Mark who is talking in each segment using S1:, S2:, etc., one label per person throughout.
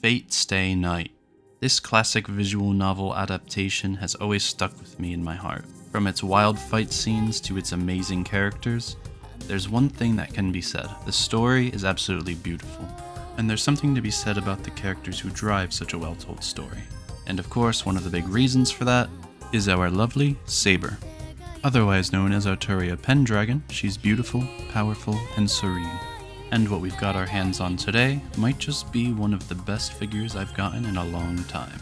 S1: Fate Stay Night. This classic visual novel adaptation has always stuck with me in my heart. From its wild fight scenes to its amazing characters, there's one thing that can be said. The story is absolutely beautiful. And there's something to be said about the characters who drive such a well-told story. And of course, one of the big reasons for that is our lovely Saber. Otherwise known as Arturia Pendragon, she's beautiful, powerful, and serene. And what we've got our hands on today might just be one of the best figures I've gotten in a long time.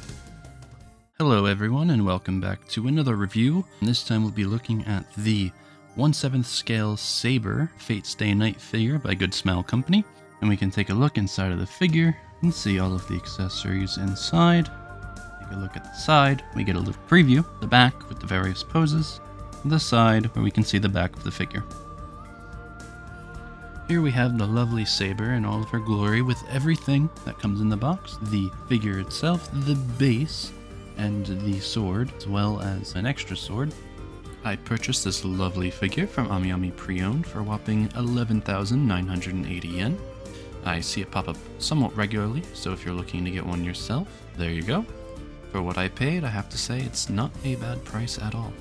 S1: Hello everyone, and welcome back to another review. This time we'll be looking at the 1/7 scale Saber Fate Stay Night figure by GoodSmile Company. And we can take a look inside of the figure and see all of the accessories inside. Take a look at the side, we get a little preview, the back with the various poses, the side where we can see the back of the figure. Here we have the lovely Saber in all of her glory with everything that comes in the box. The figure itself, the base, and the sword, as well as an extra sword. I purchased this lovely figure from AmiAmi Pre-Owned for a whopping 11,980 yen. I see it pop up somewhat regularly, so if you're looking to get one yourself, there you go. For what I paid, I have to say it's not a bad price at all.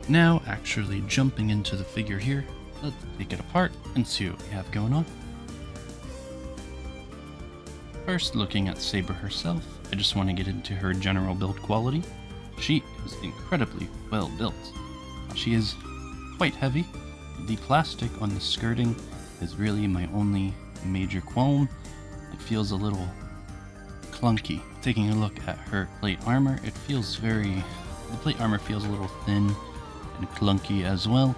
S1: Now, actually jumping into the figure here, let's take it apart and see what we have going on. First, looking at Saber herself, I just want to get into her general build quality. She is incredibly well built. She is quite heavy. The plastic on the skirting is really my only major qualm. It feels a little clunky. Taking a look at her plate armor, the plate armor feels a little thin and clunky as well,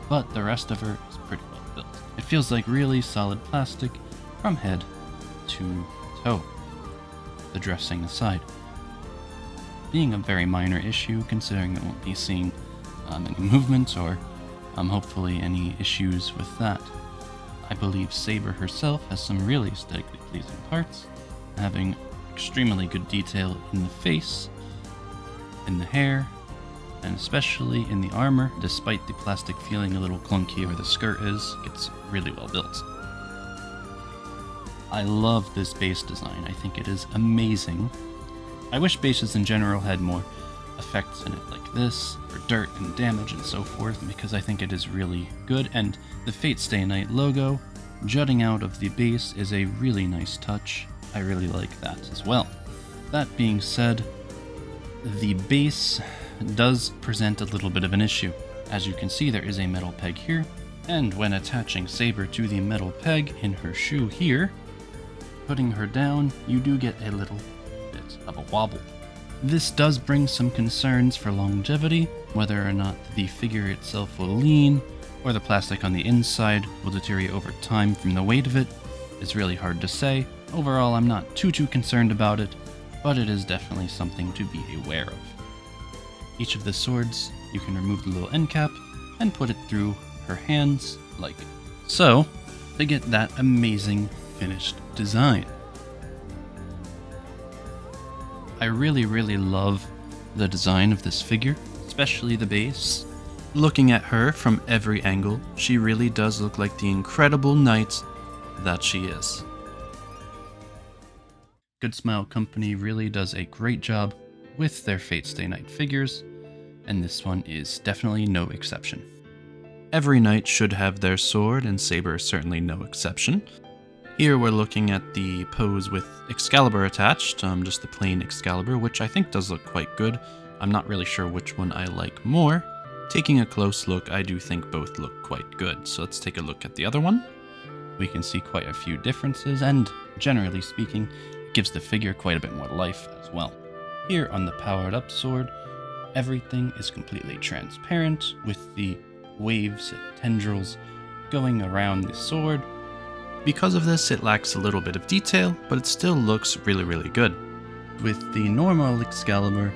S1: but the rest of her is pretty well built. It feels like really solid plastic from head to toe, the dressing aside. Being a very minor issue, considering that won't be seeing any movement or hopefully any issues with that. I believe Saber herself has some really aesthetically pleasing parts, having extremely good detail in the face, in the hair, and especially in the armor. Despite the plastic feeling a little clunky where the skirt is, it's really well built. I love this base design. I think it is amazing. I wish bases in general had more effects in it like this, for dirt and damage and so forth, because I think it is really good, and the Fate Stay Night logo jutting out of the base is a really nice touch. I really like that as well. That being said, the base does present a little bit of an issue. As you can see, there is a metal peg here, and when attaching Saber to the metal peg in her shoe here, putting her down, you do get a little bit of a wobble. This does bring some concerns for longevity, whether or not the figure itself will lean, or the plastic on the inside will deteriorate over time from the weight of it. It's really hard to say. Overall, I'm not too concerned about it, but it is definitely something to be aware of. Each of the swords, you can remove the little end cap and put it through her hands like so to get that amazing finished design. I really love the design of this figure, especially the base. Looking at her from every angle, she really does look like the incredible knight that she is. GoodSmile Company really does a great job with their Fate Stay Night figures, and this one is definitely no exception. Every knight should have their sword, and Saber is certainly no exception. Here we're looking at the pose with Excalibur attached, just the plain Excalibur, which I think does look quite good. I'm not really sure which one I like more. Taking a close look, I do think both look quite good, so let's take a look at the other one. We can see quite a few differences, and generally speaking, it gives the figure quite a bit more life as well. Here on the powered up sword, everything is completely transparent with the waves and tendrils going around the sword. Because of this, it lacks a little bit of detail, but it still looks really good. With the normal Excalibur,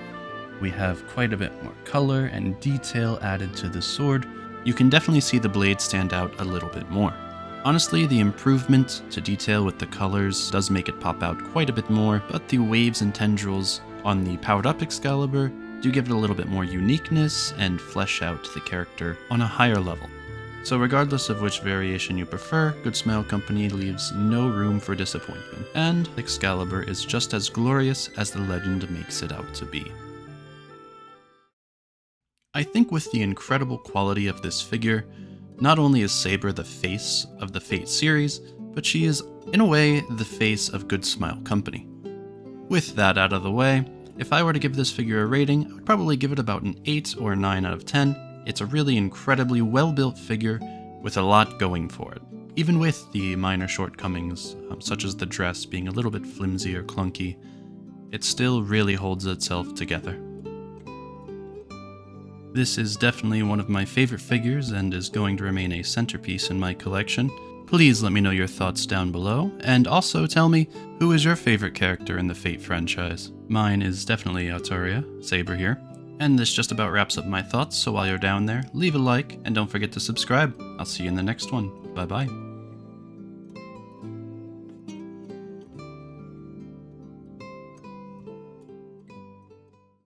S1: we have quite a bit more color and detail added to the sword. You can definitely see the blade stand out a little bit more. Honestly, the improvement to detail with the colors does make it pop out quite a bit more, but the waves and tendrils on the powered up Excalibur do give it a little bit more uniqueness and flesh out the character on a higher level. So regardless of which variation you prefer, GoodSmile Company leaves no room for disappointment, and Excalibur is just as glorious as the legend makes it out to be. I think with the incredible quality of this figure, not only is Saber the face of the Fate series, but she is, in a way, the face of GoodSmile Company. With that out of the way, if I were to give this figure a rating, I would probably give it about an 8 or 9 out of 10. It's a really incredibly well-built figure with a lot going for it. Even with the minor shortcomings, such as the dress being a little bit flimsy or clunky, it still really holds itself together. This is definitely one of my favorite figures and is going to remain a centerpiece in my collection. Please let me know your thoughts down below, and also tell me, who is your favorite character in the Fate franchise? Mine is definitely Arturia, Saber here. And this just about wraps up my thoughts, so while you're down there, leave a like, and don't forget to subscribe. I'll see you in the next one. Bye bye.